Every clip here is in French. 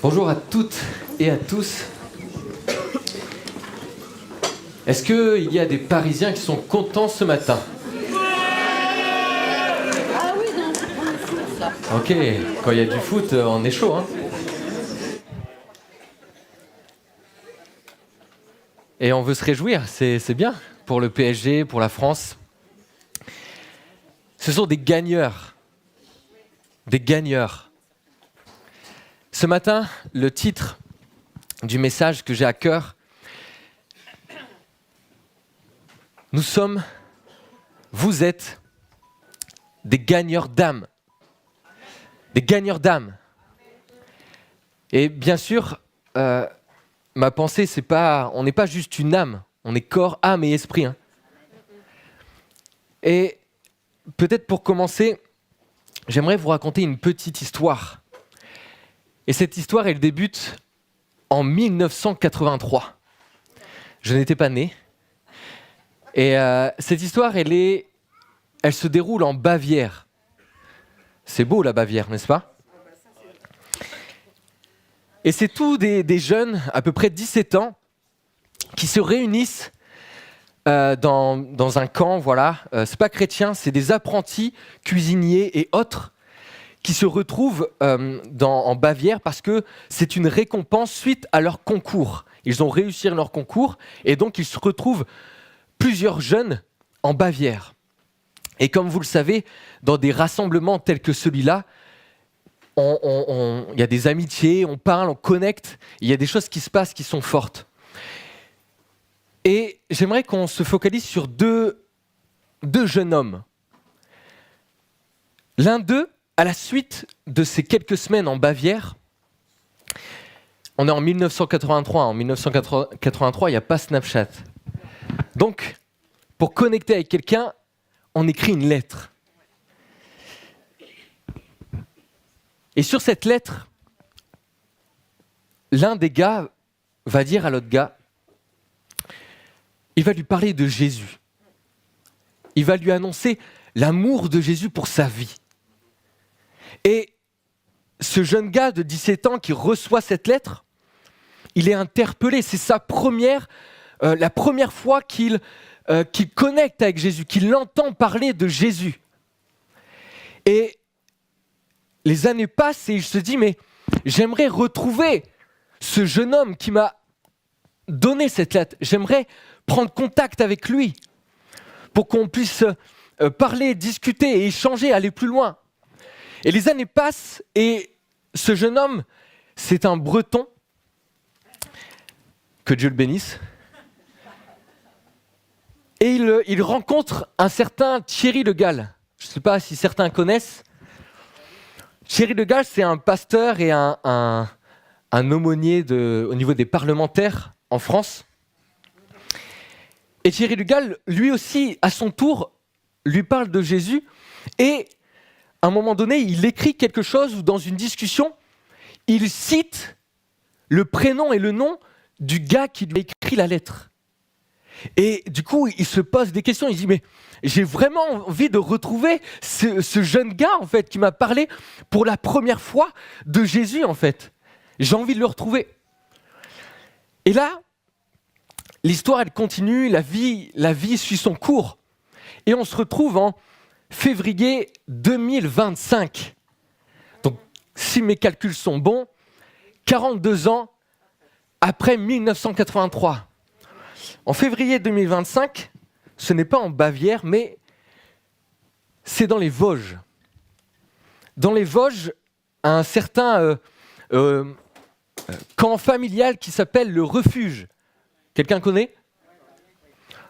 Bonjour à toutes et à tous. Est-ce qu'il y a des Parisiens qui sont contents ce matin? Ah oui, non, c'est pour le foot, ça. Ok, quand il y a du foot, on est chaud, hein. Et on veut se réjouir, c'est bien pour le PSG, pour la France. Ce sont des gagneurs. Des gagneurs. Ce matin, le titre du message que j'ai à cœur, vous êtes des gagneurs d'âme. Des gagneurs d'âme. Et bien sûr, ma pensée, on n'est pas juste une âme, on est corps, âme et esprit. Hein. Et peut-être pour commencer, j'aimerais vous raconter une petite histoire. Et cette histoire, elle débute en 1983. Je n'étais pas né. Et cette histoire, elle se déroule en Bavière. C'est beau la Bavière, n'est-ce pas? Et c'est tous des jeunes, à peu près 17 ans, qui se réunissent dans un camp, voilà. C'est pas chrétien, c'est des apprentis, cuisiniers et autres qui se retrouvent en Bavière parce que c'est une récompense suite à leur concours. Ils ont réussi leur concours et donc ils se retrouvent plusieurs jeunes en Bavière. Et comme vous le savez, dans des rassemblements tels que celui-là, il y a des amitiés, on parle, on connecte, il y a des choses qui se passent qui sont fortes. Et j'aimerais qu'on se focalise sur deux jeunes hommes. L'un d'eux, à la suite de ces quelques semaines en Bavière, on est en 1983. En 1983, il n'y a pas Snapchat. Donc, pour connecter avec quelqu'un, on écrit une lettre. Et sur cette lettre, l'un des gars va dire à l'autre gars, il va lui parler de Jésus. Il va lui annoncer l'amour de Jésus pour sa vie. Et ce jeune gars de 17 ans qui reçoit cette lettre, il est interpellé. C'est la première fois qu'il connecte avec Jésus, qu'il entend parler de Jésus. Et les années passent et il se dit, mais j'aimerais retrouver ce jeune homme qui m'a donné cette lettre. J'aimerais prendre contact avec lui pour qu'on puisse parler, discuter et échanger, aller plus loin. Et les années passent et ce jeune homme, c'est un Breton, que Dieu le bénisse, et il rencontre un certain Thierry Le Gall. Je ne sais pas si certains connaissent. Thierry Le Gall, c'est un pasteur et un aumônier au niveau des parlementaires en France. Et Thierry Le Gall, lui aussi, à son tour, lui parle de Jésus. Et à un moment donné, il écrit quelque chose où, dans une discussion, il cite le prénom et le nom du gars qui lui a écrit la lettre. Et du coup, il se pose des questions. Il dit, mais j'ai vraiment envie de retrouver ce jeune gars, en fait, qui m'a parlé pour la première fois de Jésus, en fait. J'ai envie de le retrouver. Et là, l'histoire, elle continue, la vie suit son cours. Et on se retrouve en février 2025. Donc, si mes calculs sont bons, 42 ans après 1983. En février 2025, ce n'est pas en Bavière, mais c'est dans les Vosges. Dans les Vosges, un certain camp familial qui s'appelle le Refuge. Quelqu'un connaît?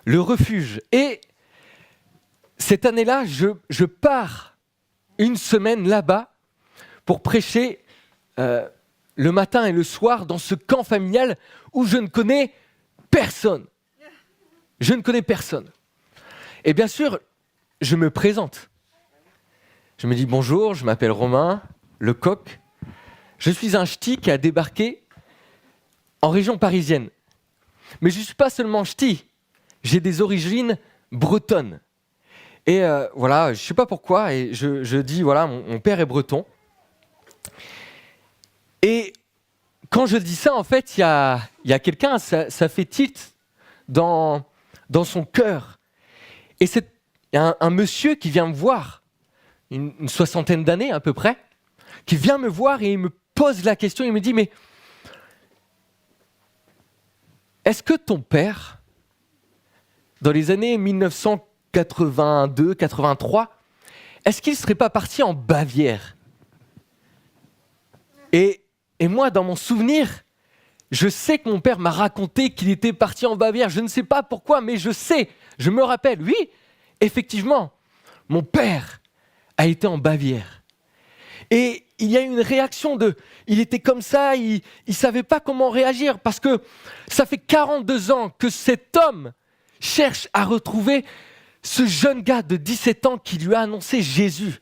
Le Refuge. Et cette année-là, je pars une semaine là-bas pour prêcher le matin et le soir dans ce camp familial où je ne connais personne. Je ne connais personne. Et bien sûr, je me présente. Je me dis bonjour, je m'appelle Romain, le coq. Je suis un ch'ti qui a débarqué en région parisienne. Mais je ne suis pas seulement ch'ti, j'ai des origines bretonnes. Et voilà, je ne sais pas pourquoi, et je dis, voilà, mon père est breton. Et quand je dis ça, en fait, il y a quelqu'un, ça fait tilt dans son cœur. Et c'est un monsieur qui vient me voir, une soixantaine d'années à peu près, qui vient me voir et il me pose la question, il me dit, mais est-ce que ton père, dans les années 1982-83, est-ce qu'il ne serait pas parti en Bavière ? Et moi, dans mon souvenir, je sais que mon père m'a raconté qu'il était parti en Bavière. Je ne sais pas pourquoi, mais je sais, je me rappelle. Oui, effectivement, mon père a été en Bavière. Et il y a eu une réaction il était comme ça, il ne savait pas comment réagir parce que ça fait 42 ans que cet homme cherche à retrouver ce jeune gars de 17 ans qui lui a annoncé Jésus.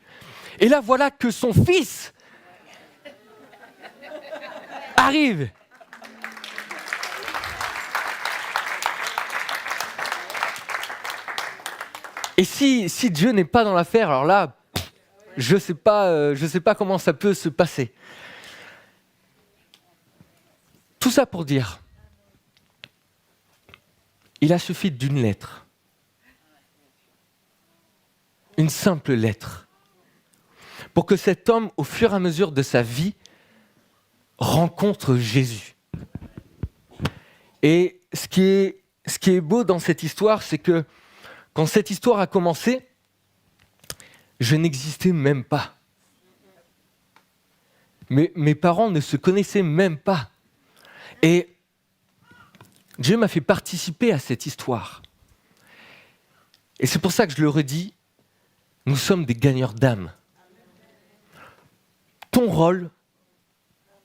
Et là, voilà que son fils arrive. Et si Dieu n'est pas dans l'affaire, alors là, je sais pas comment ça peut se passer. Tout ça pour dire, il a suffi d'une lettre. Une simple lettre. Pour que cet homme, au fur et à mesure de sa vie, rencontre Jésus. Et ce qui est beau dans cette histoire, c'est que quand cette histoire a commencé, je n'existais même pas. Mes parents ne se connaissaient même pas. Et Dieu m'a fait participer à cette histoire. Et c'est pour ça que je le redis, nous sommes des gagneurs d'âme. Ton rôle,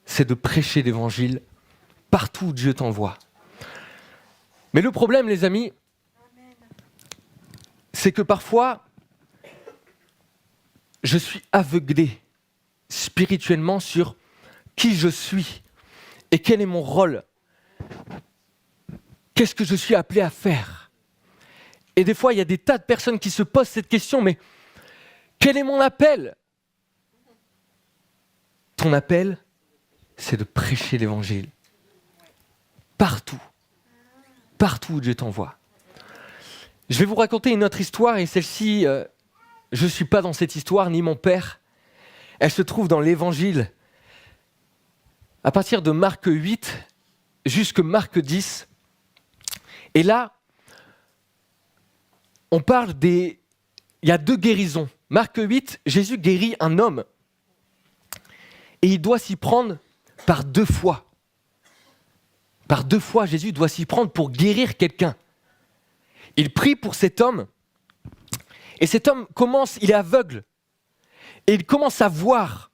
c'est de prêcher l'évangile partout où Dieu t'envoie. Mais le problème, les amis, c'est que parfois, je suis aveuglé spirituellement sur qui je suis et quel est mon rôle. Qu'est-ce que je suis appelé à faire ? Et des fois, il y a des tas de personnes qui se posent cette question, mais quel est mon appel ? Ton appel, c'est de prêcher l'évangile. Partout où Dieu t'envoie. Je vais vous raconter une autre histoire, et celle-ci, je ne suis pas dans cette histoire, ni mon père. Elle se trouve dans l'Évangile, à partir de Marc 8 jusque Marc 10. Et là, on parle il y a 2 guérisons. Marc 8, Jésus guérit un homme. Et il doit s'y prendre par 2 fois. Par 2 fois, Jésus doit s'y prendre pour guérir quelqu'un. Il prie pour cet homme. Et cet homme il est aveugle. Et il commence à voir.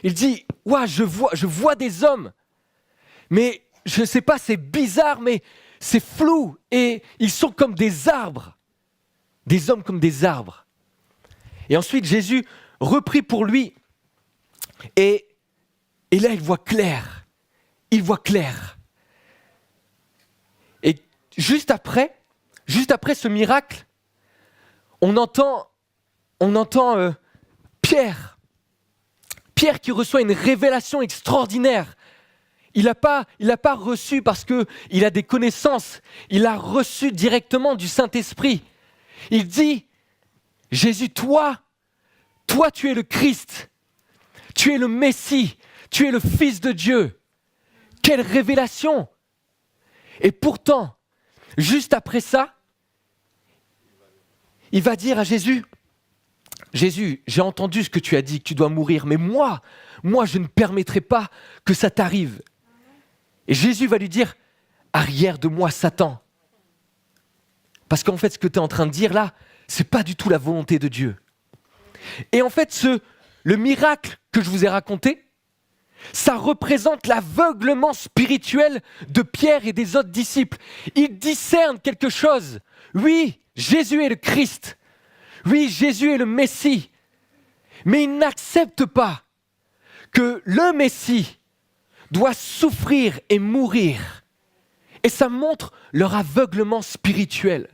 Il dit, ouah, je vois des hommes. Mais je ne sais pas, c'est bizarre, mais c'est flou. Et ils sont comme des arbres. Des hommes comme des arbres. Et ensuite, Jésus reprie pour lui. Et là, il voit clair. Il voit clair. Et juste après ce miracle, on entend Pierre qui reçoit une révélation extraordinaire. Il n'a pas reçu parce qu'il a des connaissances, il a reçu directement du Saint-Esprit. Il dit, Jésus, toi, tu es le Christ, tu es le Messie, tu es le Fils de Dieu. Quelle révélation! Et pourtant, juste après ça, il va dire à Jésus, Jésus, j'ai entendu ce que tu as dit, que tu dois mourir, mais moi, je ne permettrai pas que ça t'arrive. Et Jésus va lui dire, arrière de moi, Satan. Parce qu'en fait, ce que tu es en train de dire là, c'est pas du tout la volonté de Dieu. Et en fait, le miracle que je vous ai raconté, ça représente l'aveuglement spirituel de Pierre et des autres disciples. Ils discernent quelque chose. Oui, Jésus est le Christ. Oui, Jésus est le Messie. Mais ils n'acceptent pas que le Messie doit souffrir et mourir. Et ça montre leur aveuglement spirituel.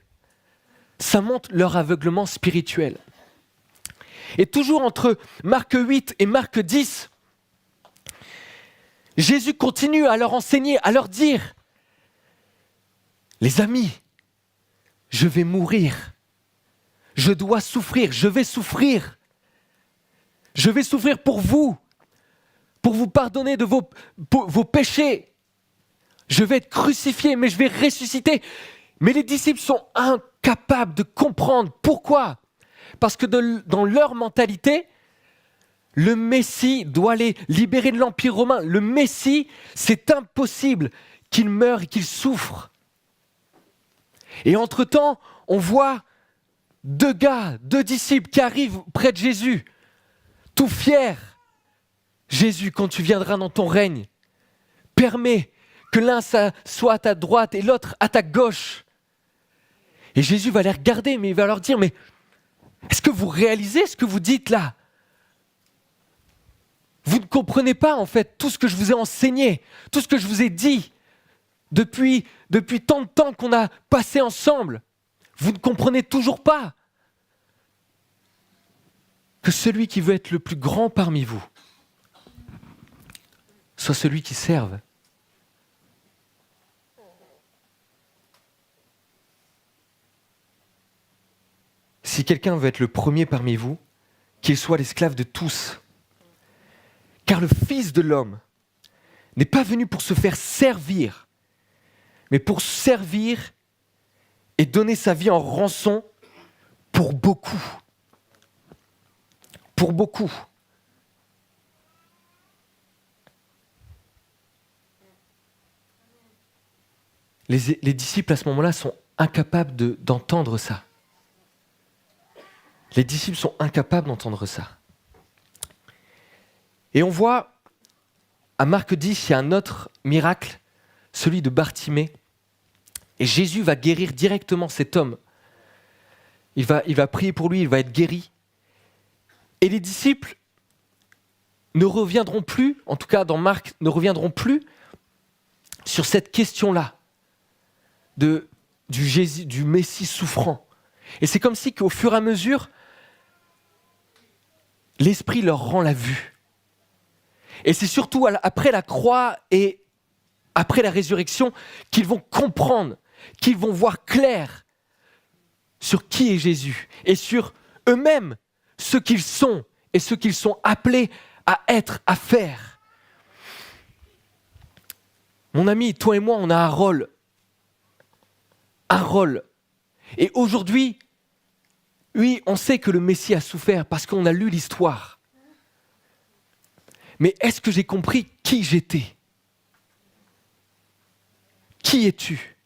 Ça montre leur aveuglement spirituel. Et toujours entre Marc 8 et Marc 10, Jésus continue à leur enseigner, à leur dire, les amis, je vais mourir, je dois souffrir, je vais souffrir pour vous pardonner de vos péchés. Je vais être crucifié, mais je vais ressusciter. Mais les disciples sont incapables de comprendre. Pourquoi ? Parce que dans leur mentalité, le Messie doit les libérer de l'Empire romain. Le Messie, c'est impossible qu'il meure et qu'il souffre. Et entre-temps, on voit deux disciples qui arrivent près de Jésus, tout fiers. Jésus, quand tu viendras dans ton règne, permets que l'un soit à ta droite et l'autre à ta gauche. Et Jésus va les regarder, mais il va leur dire, mais est-ce que vous réalisez ce que vous dites là ? Vous ne comprenez pas en fait tout ce que je vous ai enseigné, tout ce que je vous ai dit depuis tant de temps qu'on a passé ensemble. Vous ne comprenez toujours pas que celui qui veut être le plus grand parmi vous soit celui qui serve. Si quelqu'un veut être le premier parmi vous, qu'il soit l'esclave de tous. Car le Fils de l'homme n'est pas venu pour se faire servir, mais pour servir et donner sa vie en rançon pour beaucoup. Pour beaucoup. Les disciples à ce moment-là sont incapables d'entendre ça. Les disciples sont incapables d'entendre ça. Et on voit, à Marc 10, il y a un autre miracle, celui de Bartimée. Et Jésus va guérir directement cet homme. Il va prier pour lui, il va être guéri. Et les disciples ne reviendront plus, en tout cas dans Marc, ne reviendront plus sur cette question-là du Messie souffrant. Et c'est comme si qu'au fur et à mesure, l'Esprit leur rend la vue. Et c'est surtout après la croix et après la résurrection qu'ils vont comprendre, qu'ils vont voir clair sur qui est Jésus et sur eux-mêmes, ce qu'ils sont et ce qu'ils sont appelés à être, à faire. Mon ami, toi et moi, on a un rôle. Un rôle. Et aujourd'hui, oui, on sait que le Messie a souffert parce qu'on a lu l'histoire. Mais est-ce que j'ai compris qui j'étais ? Qui es-tu ?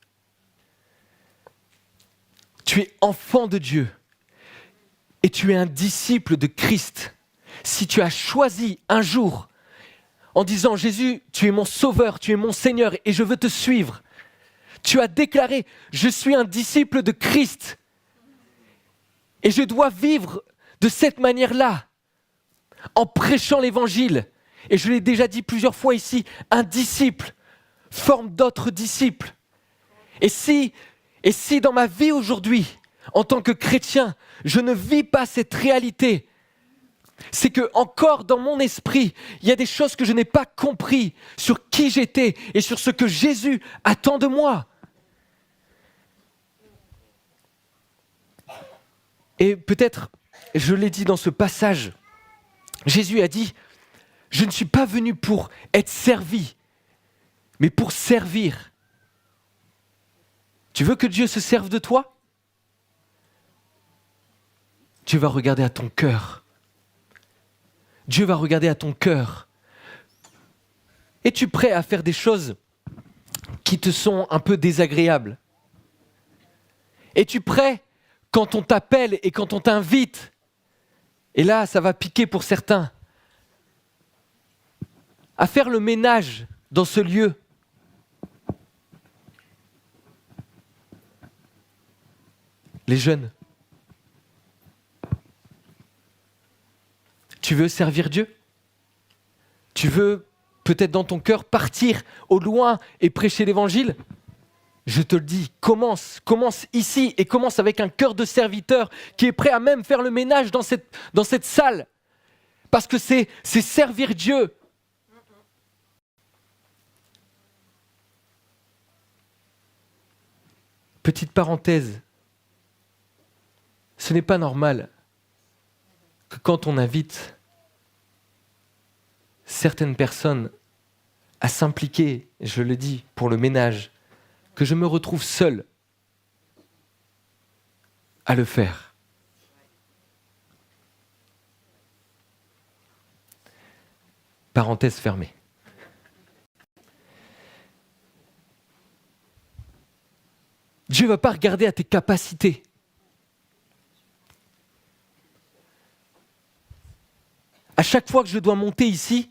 Tu es enfant de Dieu et tu es un disciple de Christ. Si tu as choisi un jour en disant « Jésus, tu es mon sauveur, tu es mon Seigneur et je veux te suivre », tu as déclaré « Je suis un disciple de Christ et je dois vivre de cette manière-là en prêchant l'Évangile ». Et je l'ai déjà dit plusieurs fois ici, un disciple forme d'autres disciples. Et si dans ma vie aujourd'hui, en tant que chrétien, je ne vis pas cette réalité, c'est que encore dans mon esprit, il y a des choses que je n'ai pas compris sur qui j'étais et sur ce que Jésus attend de moi. Et peut-être, je l'ai dit dans ce passage, Jésus a dit, je ne suis pas venu pour être servi, mais pour servir. Tu veux que Dieu se serve de toi ? Dieu va regarder à ton cœur. Dieu va regarder à ton cœur. Es-tu prêt à faire des choses qui te sont un peu désagréables ? Es-tu prêt quand on t'appelle et quand on t'invite ? Et là, ça va piquer pour certains. À faire le ménage dans ce lieu. Les jeunes. Tu veux servir Dieu ? Tu veux peut-être dans ton cœur partir au loin et prêcher l'Évangile ? Je te le dis, commence ici et commence avec un cœur de serviteur qui est prêt à même faire le ménage dans cette salle. Parce que c'est servir Dieu. Petite parenthèse, ce n'est pas normal que quand on invite certaines personnes à s'impliquer, je le dis, pour le ménage, que je me retrouve seul à le faire. Parenthèse fermée. Dieu ne va pas regarder à tes capacités. À chaque fois que je dois monter ici,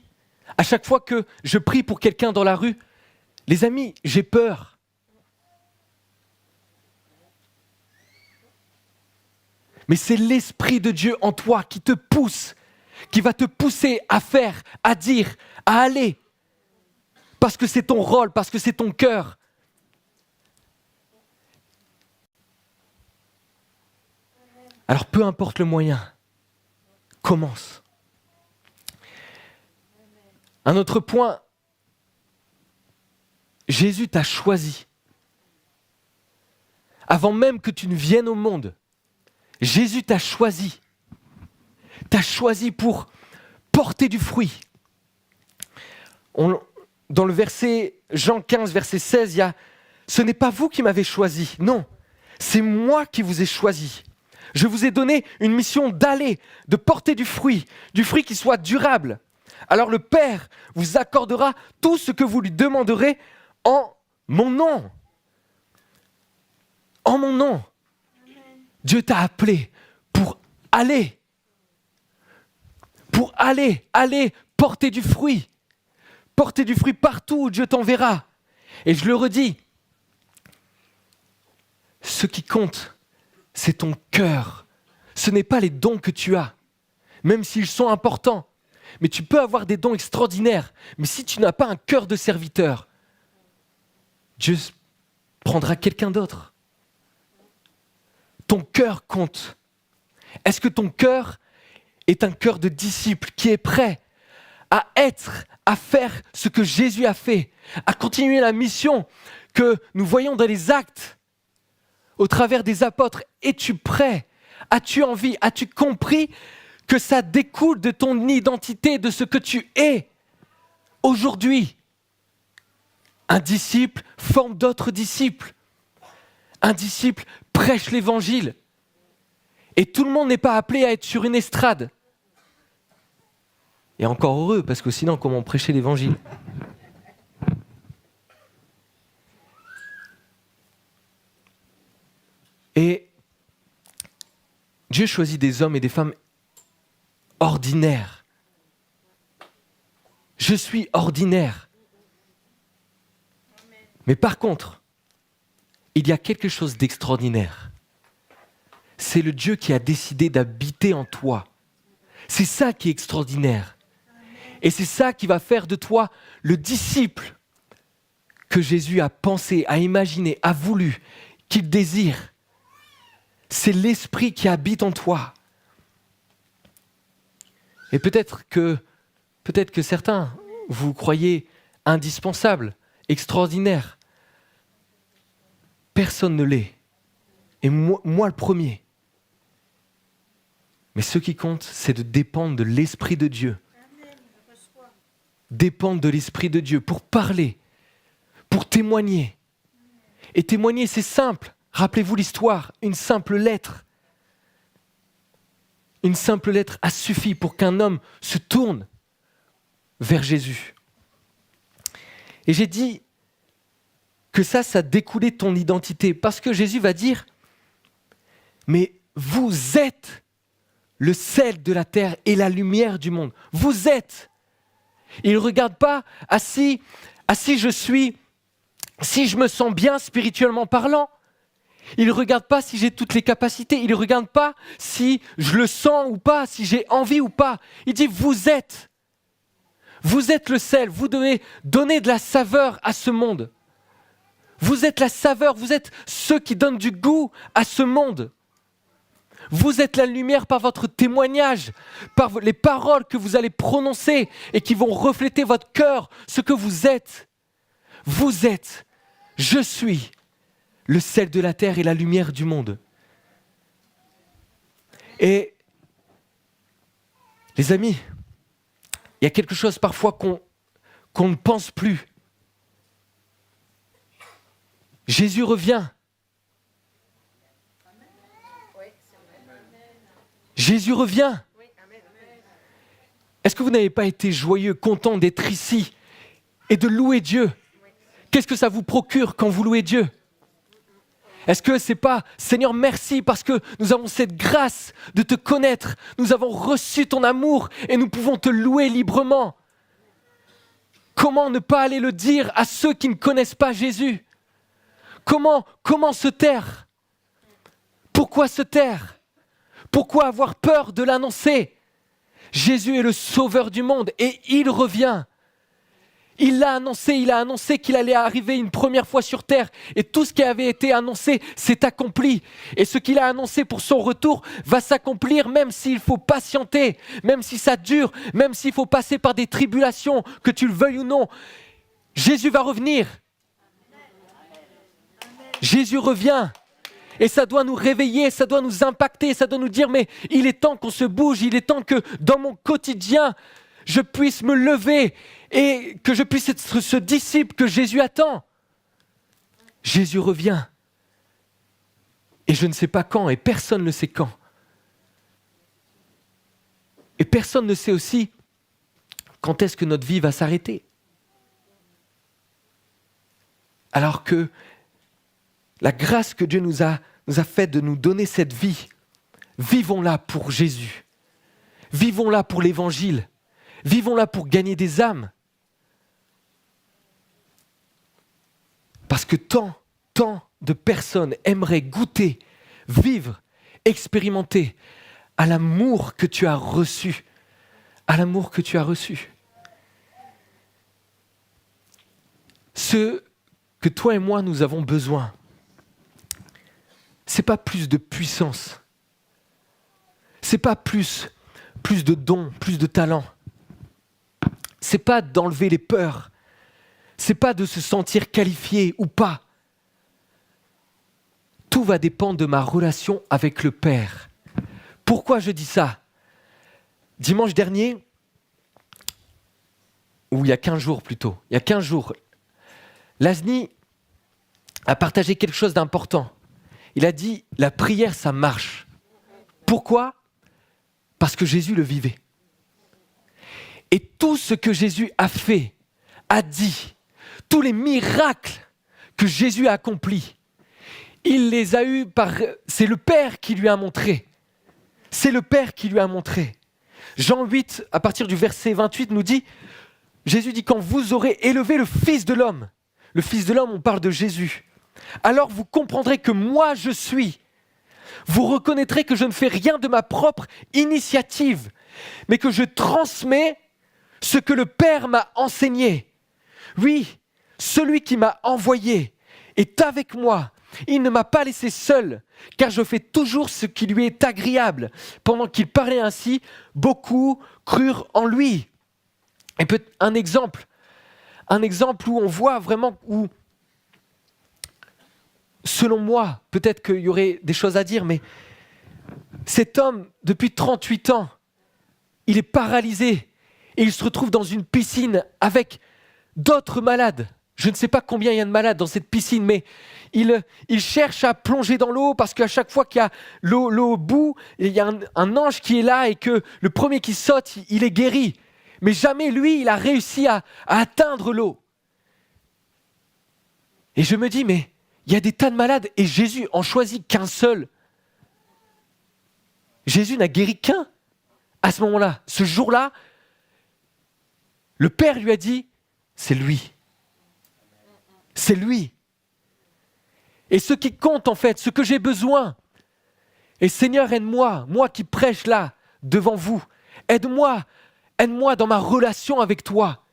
à chaque fois que je prie pour quelqu'un dans la rue, les amis, j'ai peur. Mais c'est l'Esprit de Dieu en toi qui te pousse, qui va te pousser à faire, à dire, à aller. Parce que c'est ton rôle, parce que c'est ton cœur. Alors peu importe le moyen, commence. Un autre point, Jésus t'a choisi. Avant même que tu ne viennes au monde, Jésus t'a choisi. T'a choisi pour porter du fruit. Dans le verset Jean 15, verset 16, il y a « Ce n'est pas vous qui m'avez choisi, non, c'est moi qui vous ai choisi. Je vous ai donné une mission d'aller, de porter du fruit qui soit durable. Alors le Père vous accordera tout ce que vous lui demanderez en mon nom. » En mon nom. Dieu t'a appelé pour aller. Pour aller porter du fruit. Porter du fruit partout où Dieu t'enverra. Et je le redis, ce qui compte, c'est ton cœur. Ce n'est pas les dons que tu as, même s'ils sont importants. Mais tu peux avoir des dons extraordinaires. Mais si tu n'as pas un cœur de serviteur, Dieu prendra quelqu'un d'autre. Ton cœur compte. Est-ce que ton cœur est un cœur de disciple qui est prêt à être, à faire ce que Jésus a fait, à continuer la mission que nous voyons dans les actes, au travers des apôtres? Es-tu prêt? As-tu envie? As-tu compris que ça découle de ton identité, de ce que tu es aujourd'hui? Un disciple forme d'autres disciples. Un disciple prêche l'évangile. Et tout le monde n'est pas appelé à être sur une estrade. Et encore heureux, parce que sinon, comment prêcher l'évangile? Et Dieu choisit des hommes et des femmes ordinaires. Je suis ordinaire. Mais par contre, il y a quelque chose d'extraordinaire. C'est le Dieu qui a décidé d'habiter en toi. C'est ça qui est extraordinaire. Et c'est ça qui va faire de toi le disciple que Jésus a pensé, a imaginé, a voulu, qu'il désire. C'est l'Esprit qui habite en toi. Et peut-être que certains, vous croyez indispensable, extraordinaire. Personne ne l'est. Et moi le premier. Mais ce qui compte, c'est de dépendre de l'Esprit de Dieu. Dépendre de l'Esprit de Dieu pour parler, pour témoigner. Et témoigner, c'est simple. Rappelez-vous l'histoire, une simple lettre. Une simple lettre a suffi pour qu'un homme se tourne vers Jésus. Et j'ai dit que ça découlait de ton identité. Parce que Jésus va dire, mais vous êtes le sel de la terre et la lumière du monde. Vous êtes. Il ne regarde pas si je me sens bien spirituellement parlant. Il ne regarde pas si j'ai toutes les capacités. Il ne regarde pas si je le sens ou pas, si j'ai envie ou pas. Il dit, vous êtes. Vous êtes le sel. Vous devez donner de la saveur à ce monde. Vous êtes la saveur. Vous êtes ceux qui donnent du goût à ce monde. Vous êtes la lumière par votre témoignage, par les paroles que vous allez prononcer et qui vont refléter votre cœur, ce que vous êtes. Vous êtes, je suis, le sel de la terre et la lumière du monde. Et les amis, il y a quelque chose parfois qu'on ne pense plus. Jésus revient. Jésus revient. Est-ce que vous n'avez pas été joyeux, content d'être ici et de louer Dieu? Qu'est-ce que ça vous procure quand vous louez Dieu? Est-ce que c'est pas « Seigneur, merci parce que nous avons cette grâce de te connaître, nous avons reçu ton amour et nous pouvons te louer librement ». Comment ne pas aller le dire à ceux qui ne connaissent pas Jésus? Comment se taire? Pourquoi se taire? Pourquoi avoir peur de l'annoncer? Jésus est le sauveur du monde et il revient. Il a annoncé qu'il allait arriver une première fois sur terre et tout ce qui avait été annoncé s'est accompli. Et ce qu'il a annoncé pour son retour va s'accomplir même s'il faut patienter, même si ça dure, même s'il faut passer par des tribulations, que tu le veuilles ou non. Jésus va revenir. Jésus revient. Et ça doit nous réveiller, ça doit nous impacter, ça doit nous dire mais il est temps qu'on se bouge, il est temps que dans mon quotidien, je puisse me lever et que je puisse être ce disciple que Jésus attend. Jésus revient. Et je ne sais pas quand, et personne ne sait quand. Et personne ne sait aussi quand est-ce que notre vie va s'arrêter. Alors que la grâce que Dieu nous a faite de nous donner cette vie, vivons-la pour Jésus. Vivons-la pour l'Évangile. Vivons-la pour gagner des âmes. Parce que tant de personnes aimeraient goûter, vivre, expérimenter à l'amour que tu as reçu. À l'amour que tu as reçu. Ce que toi et moi nous avons besoin, c'est pas plus de puissance. C'est pas plus de dons, plus de talents. C'est pas d'enlever les peurs. C'est pas de se sentir qualifié ou pas. Tout va dépendre de ma relation avec le Père. Pourquoi je dis ça? Dimanche dernier, ou il y a 15 jours plutôt, Lazni a partagé quelque chose d'important. Il a dit, la prière, ça marche. Pourquoi? Parce que Jésus le vivait. Et tout ce que Jésus a fait, a dit, tous les miracles que Jésus a accomplis, il les a eus c'est le Père qui lui a montré. C'est le Père qui lui a montré. Jean 8, à partir du verset 28, nous dit, Jésus dit, quand vous aurez élevé le Fils de l'homme, le Fils de l'homme, on parle de Jésus, alors vous comprendrez que moi je suis. Vous reconnaîtrez que je ne fais rien de ma propre initiative, mais que je transmets ce que le Père m'a enseigné. Oui, celui qui m'a envoyé est avec moi. Il ne m'a pas laissé seul, car je fais toujours ce qui lui est agréable. Pendant qu'il parlait ainsi, beaucoup crurent en lui. Et peut-être un exemple où on voit vraiment où, selon moi, peut-être qu'il y aurait des choses à dire, mais cet homme, depuis 38 ans, il est paralysé et il se retrouve dans une piscine avec d'autres malades. Je ne sais pas combien il y a de malades dans cette piscine, mais il cherche à plonger dans l'eau parce qu'à chaque fois qu'il y a l'eau au bout, il y a un ange qui est là et que le premier qui saute, il est guéri. Mais jamais lui, il a réussi à atteindre l'eau. Et je me dis, mais il y a des tas de malades et Jésus en choisit qu'un seul. Jésus n'a guéri qu'un à ce moment-là. Ce jour-là, le Père lui a dit, c'est lui. C'est lui. Et ce qui compte en fait, ce que j'ai besoin, et Seigneur, aide-moi, moi qui prêche là, devant vous, aide-moi dans ma relation avec toi.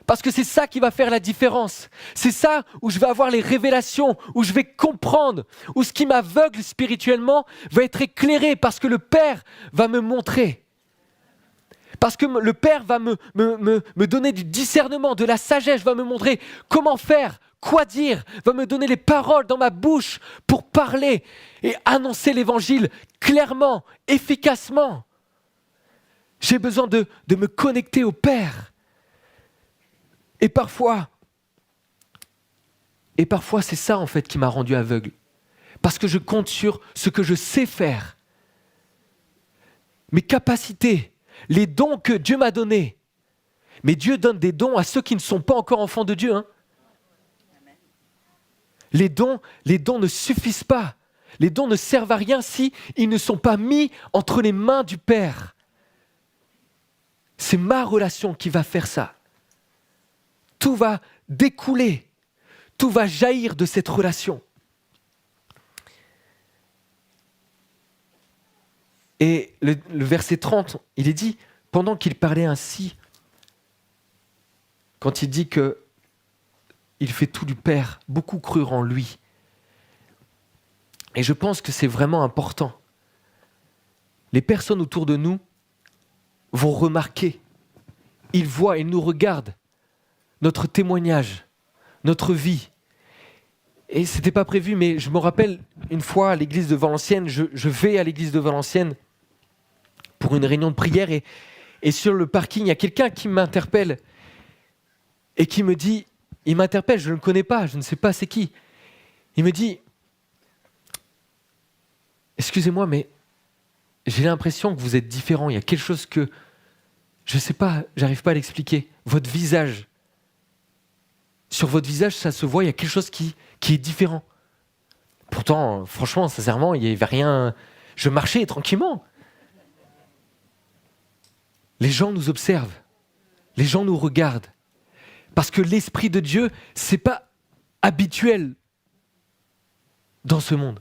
Parce que c'est ça qui va faire la différence. C'est ça où je vais avoir les révélations, où je vais comprendre, où ce qui m'aveugle spirituellement va être éclairé parce que le Père va me montrer. Parce que le Père va me donner du discernement, de la sagesse, va me montrer comment faire, quoi dire, va me donner les paroles dans ma bouche pour parler et annoncer l'évangile clairement, efficacement. J'ai besoin de me connecter au Père. Et parfois, c'est ça en fait qui m'a rendu aveugle. Parce que je compte sur ce que je sais faire. Mes capacités, les dons que Dieu m'a donnés. Mais Dieu donne des dons à ceux qui ne sont pas encore enfants de Dieu. Les dons ne suffisent pas. Les dons ne servent à rien si ils ne sont pas mis entre les mains du Père. C'est ma relation qui va faire ça. Tout va découler, tout va jaillir de cette relation. Et le verset 30, il est dit, pendant qu'il parlait ainsi, quand il dit que il fait tout du Père, beaucoup crurent en lui. Et je pense que c'est vraiment important. Les personnes autour de nous vont remarquer, ils voient, ils nous regardent, notre témoignage, notre vie. Et ce n'était pas prévu, mais je me rappelle une fois à l'église de Valenciennes, je vais à l'église de Valenciennes pour une réunion de prière et sur le parking, il y a quelqu'un qui m'interpelle et qui me dit, il m'interpelle, je ne le connais pas, je ne sais pas c'est qui. Il me dit, excusez-moi, mais j'ai l'impression que vous êtes différent, il y a quelque chose que, je ne sais pas, j'arrive pas à l'expliquer. Votre visage, sur votre visage, ça se voit, il y a quelque chose qui est différent. Pourtant, franchement, sincèrement, il n'y avait rien, je marchais tranquillement. Les gens nous observent, les gens nous regardent. Parce que l'Esprit de Dieu, ce n'est pas habituel dans ce monde.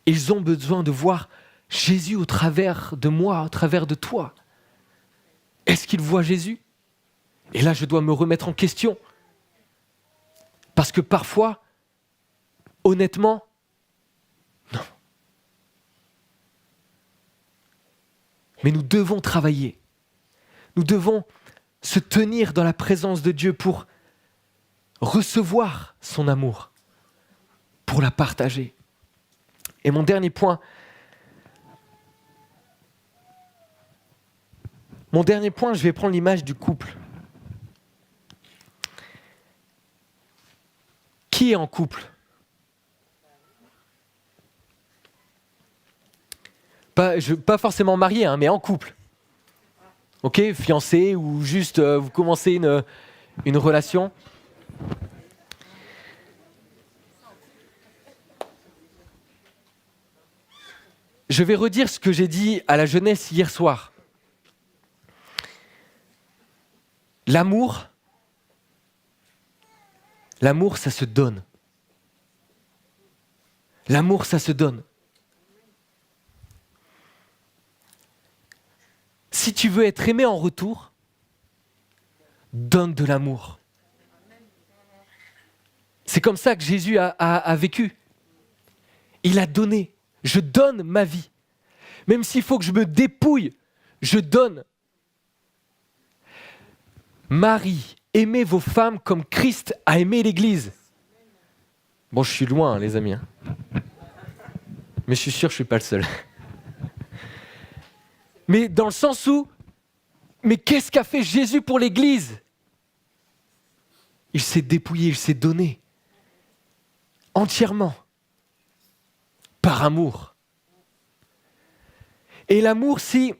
Ils ont besoin de voir Jésus au travers de moi, au travers de toi. Est-ce qu'ils voient Jésus ? Et là, je dois me remettre en question. Parce que parfois, honnêtement, non. Mais nous devons travailler. Nous devons se tenir dans la présence de Dieu pour recevoir son amour, pour la partager. Et mon dernier point, je vais prendre l'image du couple. Qui est en couple ? Pas forcément marié, mais en couple. Ok, fiancé ou juste vous commencez une relation. Je vais redire ce que j'ai dit à la jeunesse hier soir. L'amour, ça se donne. L'amour, ça se donne. Si tu veux être aimé en retour, donne de l'amour. C'est comme ça que Jésus a vécu. Il a donné. Je donne ma vie. Même s'il faut que je me dépouille, je donne. Marie, aimez vos femmes comme Christ a aimé l'Église. Bon, je suis loin, les amis. Mais je suis sûr que je ne suis pas le seul. Mais dans le sens où, mais qu'est-ce qu'a fait Jésus pour l'Église ? Il s'est dépouillé, il s'est donné. Entièrement. Par amour. Et l'amour, si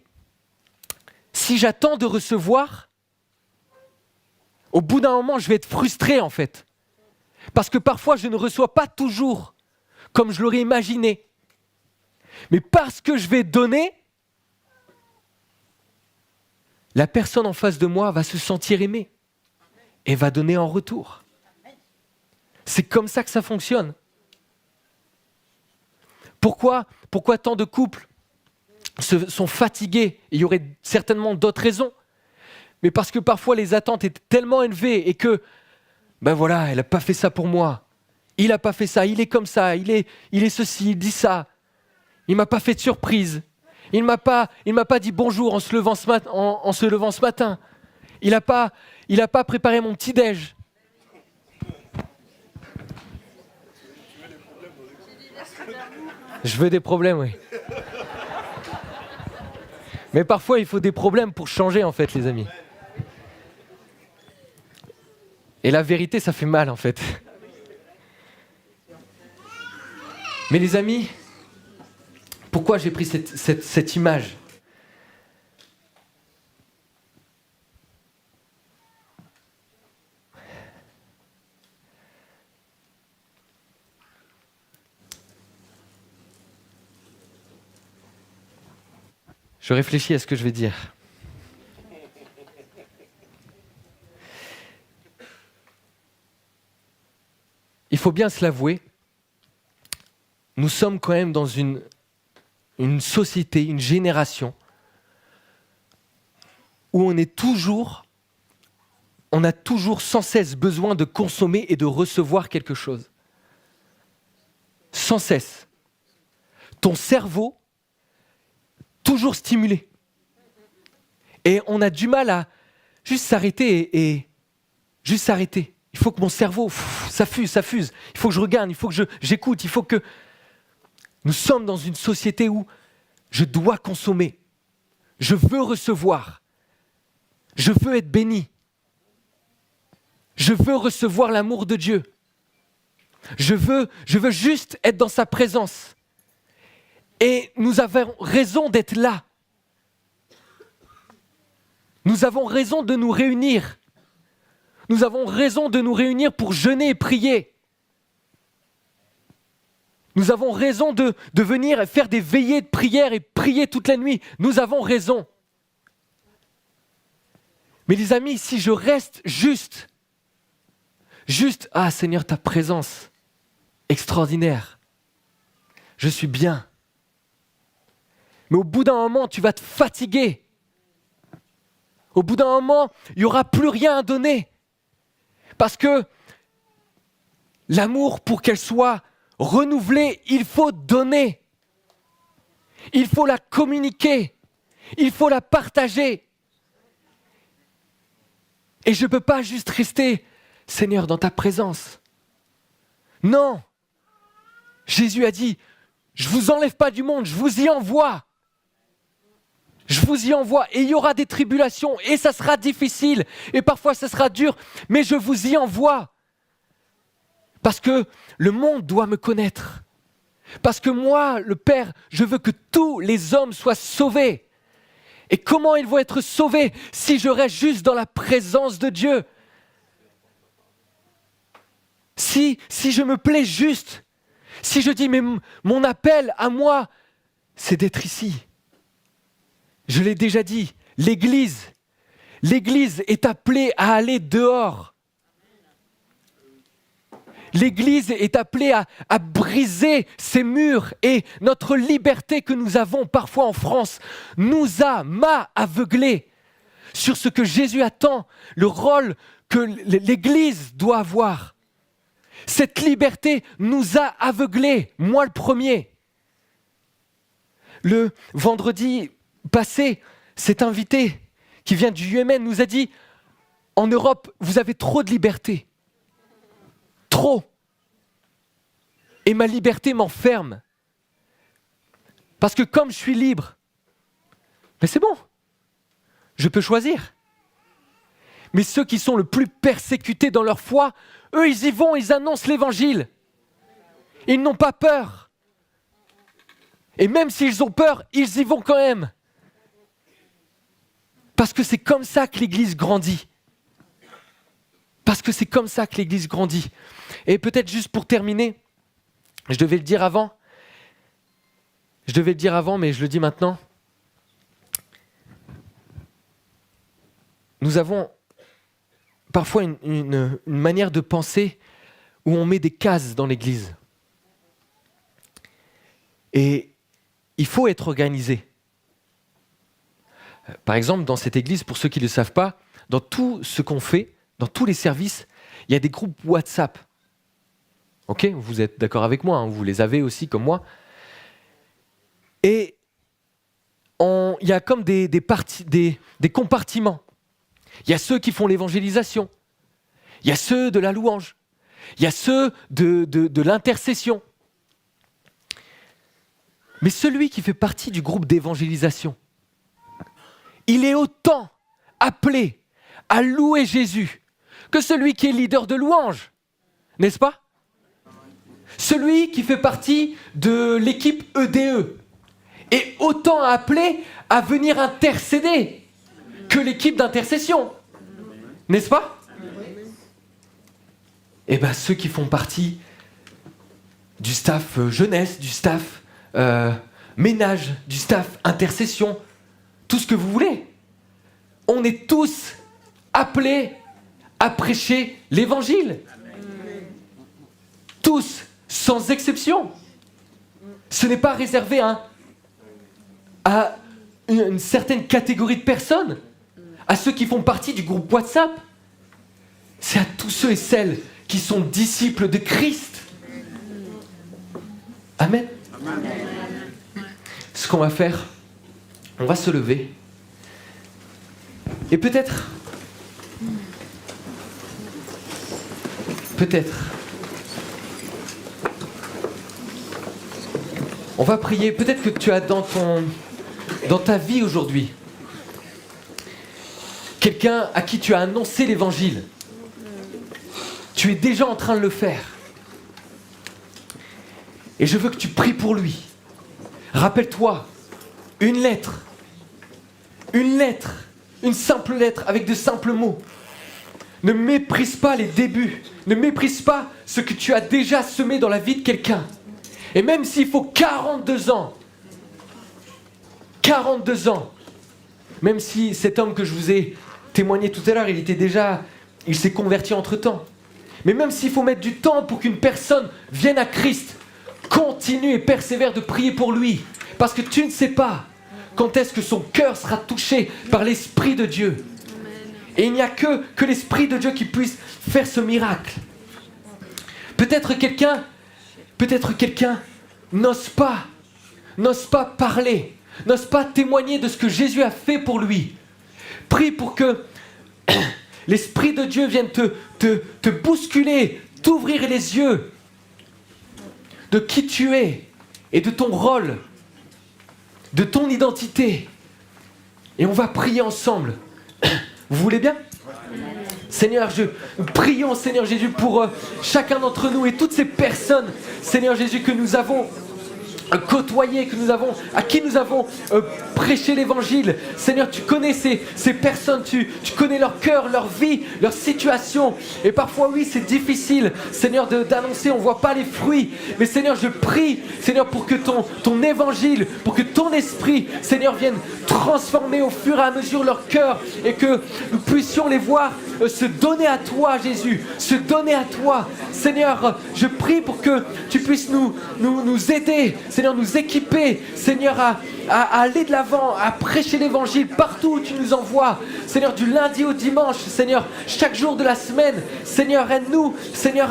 j'attends de recevoir, au bout d'un moment, je vais être frustré en fait. Parce que parfois, je ne reçois pas toujours comme je l'aurais imaginé. Mais parce que je vais donner, la personne en face de moi va se sentir aimée et va donner en retour. C'est comme ça que ça fonctionne. Pourquoi tant de couples sont fatigués ? Il y aurait certainement d'autres raisons. Mais parce que parfois les attentes étaient tellement élevées et que, elle n'a pas fait ça pour moi. Il n'a pas fait ça, il est comme ça, il est ceci, il dit ça. Il ne m'a pas fait de surprise. Il m'a pas dit bonjour en se levant ce matin. Il n'a pas préparé mon petit-déj. Je veux des problèmes, oui. Mais parfois, il faut des problèmes pour changer, en fait, les amis. Et la vérité, ça fait mal, en fait. Mais les amis, pourquoi j'ai pris cette image ? Je réfléchis à ce que je vais dire. Il faut bien se l'avouer, nous sommes quand même dans une société, une génération où on a toujours sans cesse besoin de consommer et de recevoir quelque chose. Sans cesse. Ton cerveau, toujours stimulé. Et on a du mal à juste s'arrêter et juste s'arrêter. Il faut que mon cerveau, ça fuse. Il faut que je regarde, il faut que j'écoute, il faut que... Nous sommes dans une société où je dois consommer. Je veux recevoir. Je veux être béni. Je veux recevoir l'amour de Dieu. Je veux juste être dans sa présence. Et nous avons raison d'être là. Nous avons raison de nous réunir. Nous avons raison de nous réunir pour jeûner et prier. Nous avons raison de venir et faire des veillées de prière et prier toute la nuit. Nous avons raison. Mais les amis, si je reste juste, ah Seigneur, ta présence, extraordinaire. Je suis bien. Mais au bout d'un moment, tu vas te fatiguer. Au bout d'un moment, il n'y aura plus rien à donner. Parce que l'amour, pour qu'elle soit renouvelée, il faut donner. Il faut la communiquer. Il faut la partager. Et je ne peux pas juste rester, Seigneur, dans ta présence. Non. Jésus a dit, je ne vous enlève pas du monde, je vous y envoie. Je vous y envoie et il y aura des tribulations et ça sera difficile et parfois ça sera dur, mais je vous y envoie. Parce que le monde doit me connaître. Parce que moi, le Père, je veux que tous les hommes soient sauvés. Et comment ils vont être sauvés si je reste juste dans la présence de Dieu ? Si je me plais juste, si je dis mais mon appel à moi, c'est d'être ici. Je l'ai déjà dit, l'Église est appelée à aller dehors. L'Église est appelée à briser ces murs et notre liberté que nous avons parfois en France m'a aveuglé sur ce que Jésus attend, le rôle que l'Église doit avoir. Cette liberté nous a aveuglés, moi le premier. Le vendredi passé, cet invité qui vient du Yémen nous a dit « En Europe, vous avez trop de liberté. Trop. Et ma liberté m'enferme. Parce que comme je suis libre, mais c'est bon, je peux choisir. Mais ceux qui sont le plus persécutés dans leur foi, eux, ils y vont, ils annoncent l'évangile. Ils n'ont pas peur. Et même s'ils ont peur, ils y vont quand même. Parce que c'est comme ça que l'Église grandit. Parce que c'est comme ça que l'Église grandit. Et peut-être juste pour terminer, je devais le dire avant, mais je le dis maintenant. Nous avons parfois une manière de penser où on met des cases dans l'Église. Et il faut être organisé. Par exemple, dans cette église, pour ceux qui ne le savent pas, dans tout ce qu'on fait, dans tous les services, il y a des groupes WhatsApp. Ok ? Vous êtes d'accord avec moi, hein, vous les avez aussi comme moi. Et il y a comme des compartiments. Il y a ceux qui font l'évangélisation. Il y a ceux de la louange. Il y a ceux de l'intercession. Mais celui qui fait partie du groupe d'évangélisation, il est autant appelé à louer Jésus que celui qui est leader de louange, n'est-ce pas? Celui qui fait partie de l'équipe EDE est autant appelé à venir intercéder que l'équipe d'intercession, n'est-ce pas? Eh bien, ceux qui font partie du staff jeunesse, du staff ménage, du staff intercession, tout ce que vous voulez, on est tous appelés à prêcher l'évangile. Tous, sans exception. Ce n'est pas réservé à une certaine catégorie de personnes, à ceux qui font partie du groupe WhatsApp. C'est à tous ceux et celles qui sont disciples de Christ. Amen. Ce qu'on va faire, on va se lever. Et peut-être, on va prier. Peut-être que tu as dans ta vie aujourd'hui quelqu'un à qui tu as annoncé l'évangile. Tu es déjà en train de le faire. Et je veux que tu pries pour lui. Rappelle-toi, une lettre, une simple lettre avec de simples mots. Ne méprise pas les débuts, ne méprise pas ce que tu as déjà semé dans la vie de quelqu'un. Et même s'il faut 42 ans, même si cet homme que je vous ai témoigné tout à l'heure, il s'est converti entre-temps. Mais même s'il faut mettre du temps pour qu'une personne vienne à Christ, continue et persévère de prier pour lui. Parce que tu ne sais pas quand est-ce que son cœur sera touché par l'Esprit de Dieu. Et il n'y a que l'Esprit de Dieu qui puisse faire ce miracle. Peut-être quelqu'un n'ose pas parler, n'ose pas témoigner de ce que Jésus a fait pour lui. Prie pour que l'Esprit de Dieu vienne te bousculer, t'ouvrir les yeux de qui tu es et de ton rôle, de ton identité. Et on va prier ensemble. Vous voulez bien ? Seigneur, nous prions, Seigneur Jésus, pour chacun d'entre nous et toutes ces personnes, Seigneur Jésus, que nous avons côtoyé, à qui nous avons prêché l'évangile. Seigneur, tu connais ces personnes, tu connais leur cœur, leur vie, leur situation. Et parfois, oui, c'est difficile, Seigneur, d'annoncer, on ne voit pas les fruits. Mais Seigneur, je prie, Seigneur, pour que ton évangile, pour que ton esprit, Seigneur, vienne transformer au fur et à mesure leur cœur et que nous puissions les voir se donner à toi, Jésus, se donner à toi. Seigneur, je prie pour que tu puisses nous aider, Seigneur, nous équiper, Seigneur, à aller de l'avant, à prêcher l'évangile partout où tu nous envoies. Seigneur, du lundi au dimanche, Seigneur, chaque jour de la semaine. Seigneur, aide-nous, Seigneur,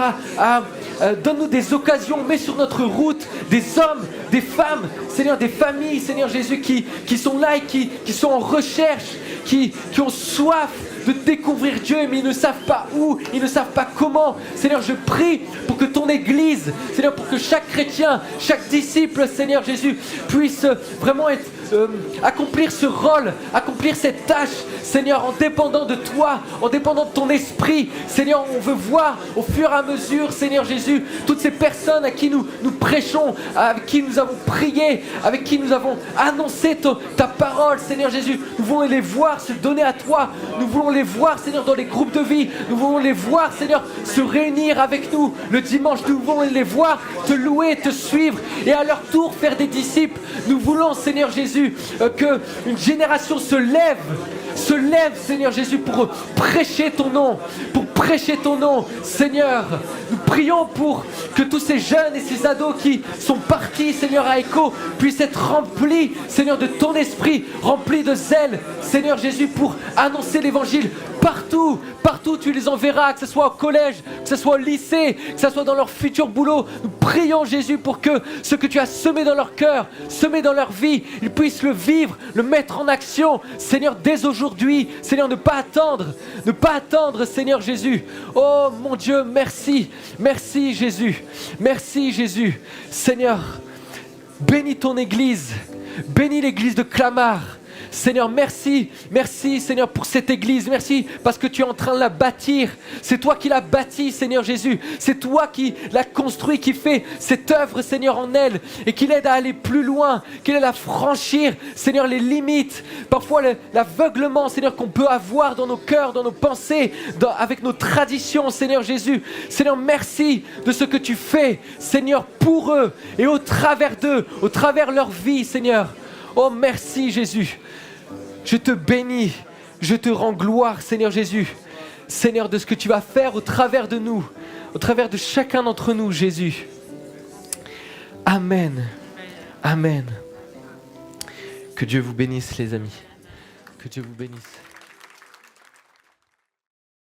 donne-nous des occasions, mets sur notre route des hommes, des femmes, Seigneur, des familles, Seigneur Jésus, qui sont là et qui sont en recherche, qui ont soif de découvrir Dieu, mais ils ne savent pas où, ils ne savent pas comment. Seigneur, je prie pour que ton Église, Seigneur, pour que chaque chrétien, chaque disciple, Seigneur Jésus, puisse vraiment accomplir ce rôle, accomplir cette tâche, Seigneur, en dépendant de toi, en dépendant de ton esprit. Seigneur, on veut voir au fur et à mesure, Seigneur Jésus, toutes ces personnes à qui nous prêchons, avec qui nous avons prié, avec qui nous avons annoncé ta parole, Seigneur Jésus. Nous voulons les voir se donner à toi. Nous voulons les voir, Seigneur, dans les groupes de vie. Nous voulons les voir, Seigneur, se réunir avec nous le dimanche. Nous voulons les voir te louer, te suivre et à leur tour faire des disciples. Nous voulons, Seigneur Jésus, qu'une génération se lève, Seigneur Jésus, pour prêcher ton nom, Seigneur. Nous prions pour que tous ces jeunes et ces ados qui sont partis, Seigneur, à Echo, puissent être remplis, Seigneur, de ton esprit, remplis de zèle, Seigneur Jésus, pour annoncer l'évangile partout, partout tu les enverras, que ce soit au collège, que ce soit au lycée, que ce soit dans leur futur boulot. Nous prions Jésus pour que ce que tu as semé dans leur cœur, semé dans leur vie, ils puissent le vivre, le mettre en action. Seigneur, dès aujourd'hui, Seigneur, ne pas attendre, Seigneur Jésus. Oh mon Dieu, merci, merci Jésus, merci Jésus. Seigneur, bénis ton Église, bénis l'Église de Clamart. Seigneur, merci, merci Seigneur pour cette église, merci parce que tu es en train de la bâtir. C'est toi qui l'as bâtie, Seigneur Jésus. C'est toi qui l'as construit, qui fait cette œuvre, Seigneur, en elle et qui l'aide à aller plus loin, qui l'aide à franchir, Seigneur, les limites. Parfois l'aveuglement, Seigneur, qu'on peut avoir dans nos cœurs, dans nos pensées, avec nos traditions, Seigneur Jésus. Seigneur, merci de ce que tu fais, Seigneur, pour eux et au travers d'eux, au travers leur vie, Seigneur. Oh, merci Jésus. Je te bénis, je te rends gloire, Seigneur Jésus. Seigneur, de ce que tu vas faire au travers de nous, au travers de chacun d'entre nous, Jésus. Amen. Amen. Que Dieu vous bénisse, les amis. Que Dieu vous bénisse.